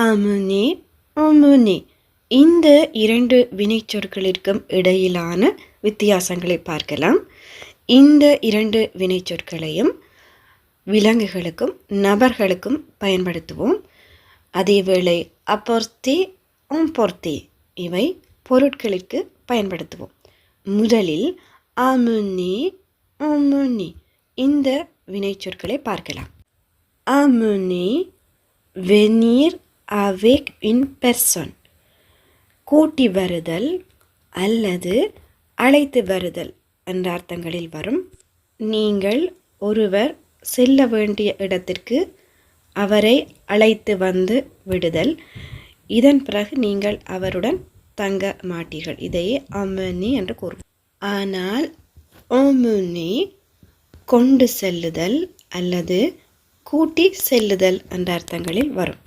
amener, emmener. இந்த இரண்டு வினைச்சொற்களிற்கும் இடையிலான வித்தியாசங்களை பார்க்கலாம். இந்த இரண்டு வினைச்சொற்களையும் விலங்குகளுக்கும் நபர்களுக்கும் பயன்படுத்துவோம். அதேவேளை apporter, emporter இவை பொருட்களுக்கு பயன்படுத்துவோம். முதலில் amener, emmener இந்த வினைச்சொற்களை பார்க்கலாம். Amener, venir avec une personne. கூட்டி வருதல் அல்லது அழைத்து வருதல் என்ற அர்த்தங்களில் வரும். நீங்கள் ஒருவர் செல்ல வேண்டிய இடத்திற்கு அவரை அழைத்து வந்து விடுதல். இதன் பிறகு நீங்கள் அவருடன் தங்க மாட்டீர்கள். இதையே amener என்று கூறுவோம். ஆனால் emmener கொண்டு செல்லுதல் அல்லது கூட்டி செல்லுதல் என்ற அர்த்தங்களில் வரும்.